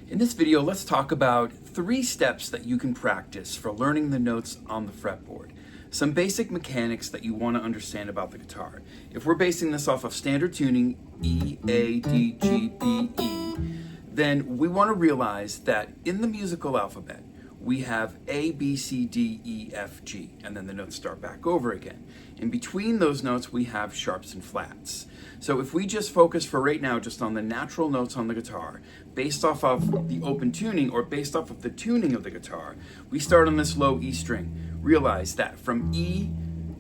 In this video, let's talk about 3 steps that you can practice for learning the notes on the fretboard. Some basic mechanics that you want to understand about the guitar. If we're basing this off of standard tuning, E, A, D, G, B, E, then we want to realize that in the musical alphabet, we have A, B, C, D, E, F, G, and then the notes start back over again. In between those notes, we have sharps and flats. So if we just focus for right now just on the natural notes on the guitar, based off of the open tuning or based off of the tuning of the guitar, we start on this low E string. Realize that from E,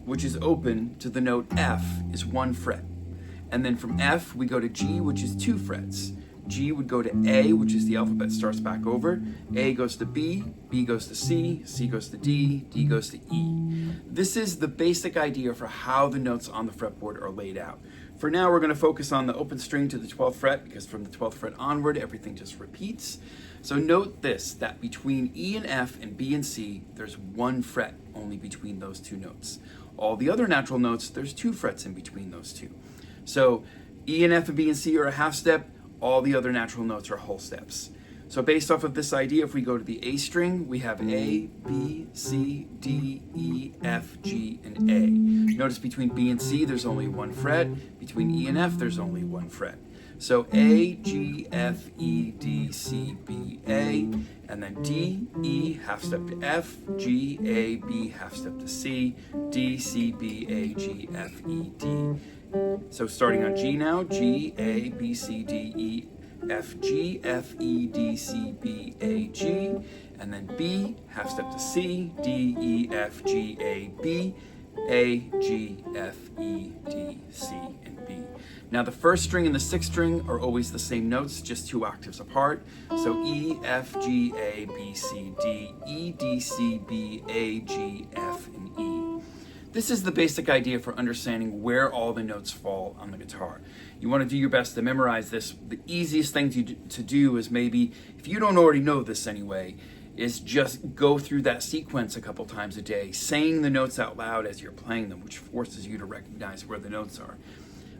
which is open, to the note F is 1 fret. And then from F, we go to G, which is 2 frets. G would go to A, which is the alphabet starts back over. A goes to B goes to C goes to D goes to E. This is the basic idea for how the notes on the fretboard are laid out. For now, we're going to focus on the open string to the 12th fret because from the 12th fret onward, everything just repeats. So note this, that between E and F and B and C, there's 1 fret only between those 2 notes. All the other natural notes, there's 2 frets in between those 2. So E and F and B and C are a half step. All the other natural notes are whole steps. So based off of this idea, if we go to the A string, we have A, B, C, D, E, F, G, and A. Notice between B and C, there's only 1 fret. Between E and F, there's only 1 fret. So A, G, F, E, D, C, B, A, and then D, E, half step to F, G, A, B, half step to C, D, C, B, A, G, F, E, D. So starting on G now, G, A, B, C, D, E, F, G, F, E, D, C, B, A, G, and then B, half step to C, D, E, F, G, A, B, A, G, F, E, D, C, and B. Now the first string and the 6th string are always the same notes, just 2 octaves apart. So E, F, G, A, B, C, D, E, D, C, B, A, G, F, and E. This is the basic idea for understanding where all the notes fall on the guitar. You want to do your best to memorize this. The easiest thing to do is maybe, if you don't already know this anyway, is just go through that sequence a couple times a day, saying the notes out loud as you're playing them, which forces you to recognize where the notes are.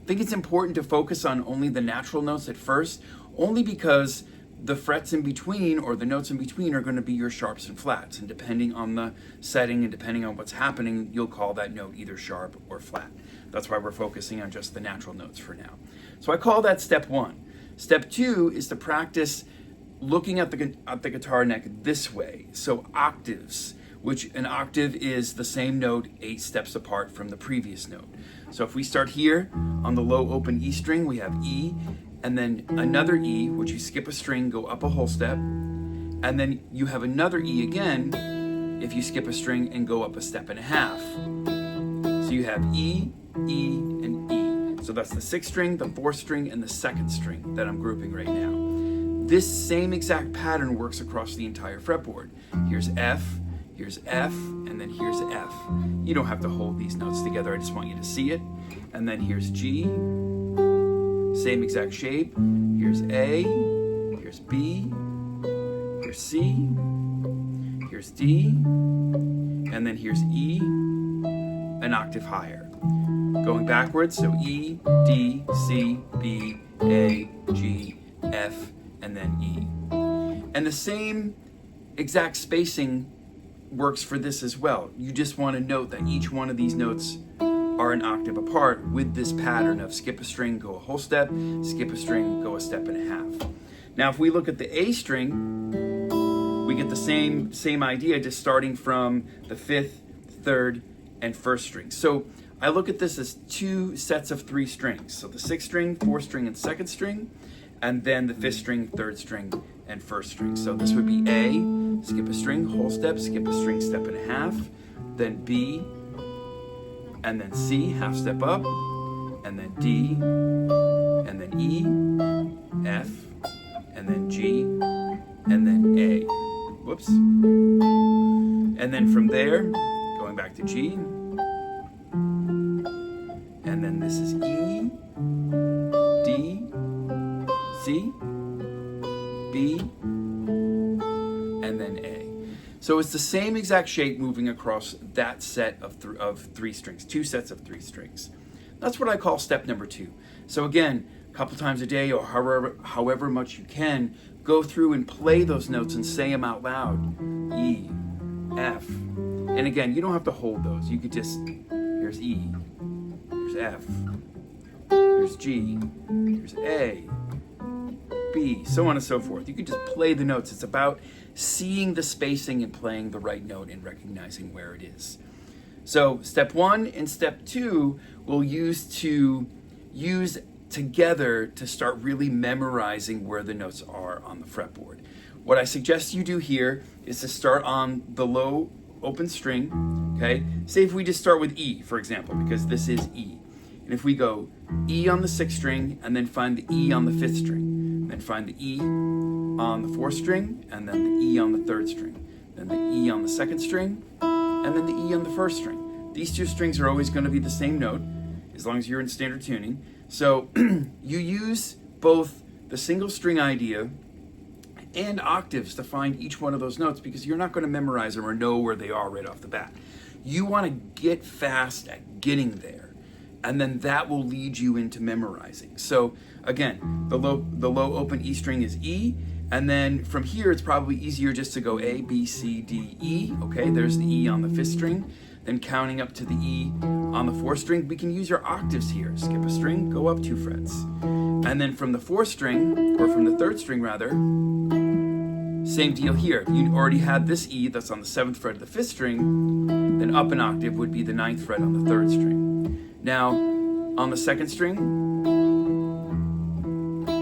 I think it's important to focus on only the natural notes at first, only because the frets in between or the notes in between are going to be your sharps and flats, and depending on the setting and depending on what's happening, you'll call that note either sharp or flat. That's why we're focusing on just the natural notes for now. So I call that step 1. Step 2 is to practice looking at the guitar neck this way. So octaves, which an octave is the same note 8 steps apart from the previous note. So if we start here on the low open E string, we have E, and then another E, which you skip a string, go up a whole step, and then you have another E again if you skip a string and go up a step and a half. So you have E, E, and E. So that's the 6th string, the 4th string, and the 2nd string that I'm grouping right now. This same exact pattern works across the entire fretboard. Here's F, and then here's F. You don't have to hold these notes together, I just want you to see it. And then here's G, same exact shape. Here's A, here's B, here's C, here's D, and then here's E, an octave higher. Going backwards, so E, D, C, B, A, G, F, and then E. And the same exact spacing works for this as well. You just want to note that each one of these notes are an octave apart with this pattern of skip a string, go a whole step, skip a string, go a step and a half. Now if we look at the A string, we get the same idea, just starting from the 5th, 3rd, and 1st string. So I look at this as 2 sets of 3 strings. So the 6th string, 4th string, and 2nd string, and then the 5th string, 3rd string, and 1st string. So this would be A, skip a string, whole step, skip a string, step and a half, then B, and then C, half step up, and then D, and then E, F, and then G, and then A. Whoops. And then from there, going back to G, and then this is E, D, C, B, and then A. So it's the same exact shape moving across that set of 3 strings, 2 sets of 3 strings. That's what I call step number 2. So again, a couple times a day or however much you can, go through and play those notes and say them out loud. E, F. And again, you don't have to hold those. You could just, here's E, here's F, here's G, here's A, B, so on and so forth. You can just play the notes. It's about seeing the spacing and playing the right note and recognizing where it is. So step 1 and step 2 we'll use together to start really memorizing where the notes are on the fretboard. What I suggest you do here is to start on the low open string, okay? Say if we just start with E, for example, because this is E. And if we go E on the 6th string, and then find the E on the 5th string, then find the E on the 4th string, and then the E on the 3rd string, then the E on the 2nd string, and then the E on the 1st string. These two strings are always going to be the same note, as long as you're in standard tuning. So you use both the single string idea and octaves to find each one of those notes, because you're not going to memorize them or know where they are right off the bat. You want to get fast at getting there, and then that will lead you into memorizing. So again, the low open E string is E, and then from here it's probably easier just to go A, B, C, D, E. Okay, there's the E on the 5th string. Then counting up to the E on the 4th string, we can use your octaves here. Skip a string, go up 2 frets. And then from the 4th string, or from the 3rd string rather, same deal here. If you already had this E that's on the 7th fret of the 5th string, then up an octave would be the 9th fret on the 3rd string. Now, on the 2nd string,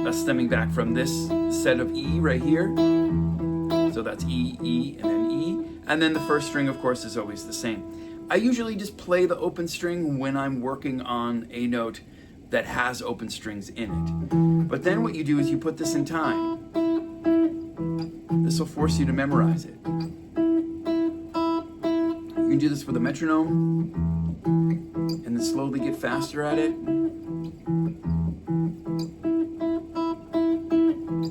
that's stemming back from this set of E right here. So that's E, E, and then E. And then the 1st string, of course, is always the same. I usually just play the open string when I'm working on a note that has open strings in it. But then what you do is you put this in time. This will force you to memorize it. You can do this with a metronome and then slowly get faster at it.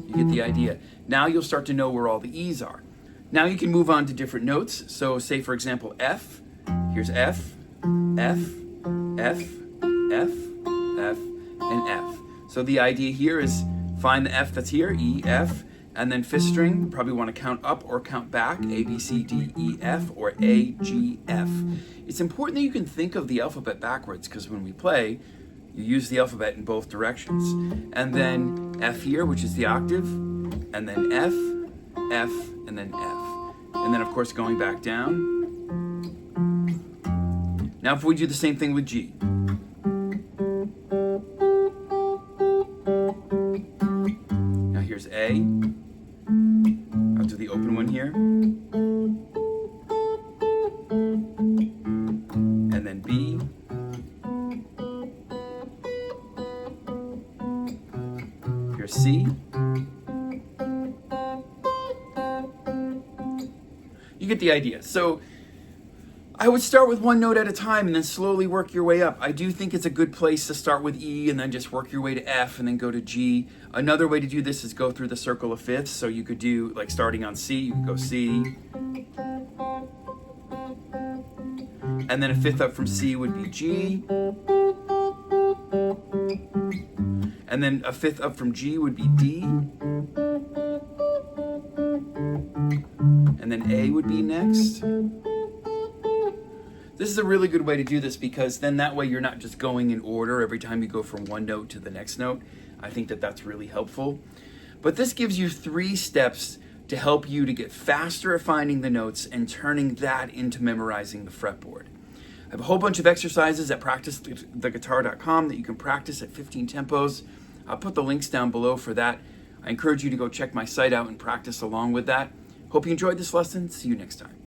You get the idea. Now you'll start to know where all the E's are. Now you can move on to different notes. So say, for example, F. Here's F, F, F, F, F, and F. So the idea here is find the F that's here, E, F, and then 5th string, you probably want to count up or count back, A, B, C, D, E, F, or A, G, F. It's important that you can think of the alphabet backwards, because when we play, you use the alphabet in both directions. And then F here, which is the octave, and then F, F, and then F. And then, of course, going back down. Now if we do the same thing with G. Now here's A. I'll do the open one here. And then B. Here's C. You get the idea. So I would start with one note at a time and then slowly work your way up. I do think it's a good place to start with E and then just work your way to F and then go to G. Another way to do this is go through the circle of fifths. So you could do, like starting on C, you could go C. And then a fifth up from C would be G. And then a fifth up from G would be D. And then A would be next. This is a really good way to do this, because then that way you're not just going in order every time you go from one note to the next note. I think that that's really helpful. But this gives you 3 steps to help you to get faster at finding the notes and turning that into memorizing the fretboard. I have a whole bunch of exercises at practicetheguitar.com that you can practice at 15 tempos. I'll put the links down below for that. I encourage you to go check my site out and practice along with that. Hope you enjoyed this lesson. See you next time.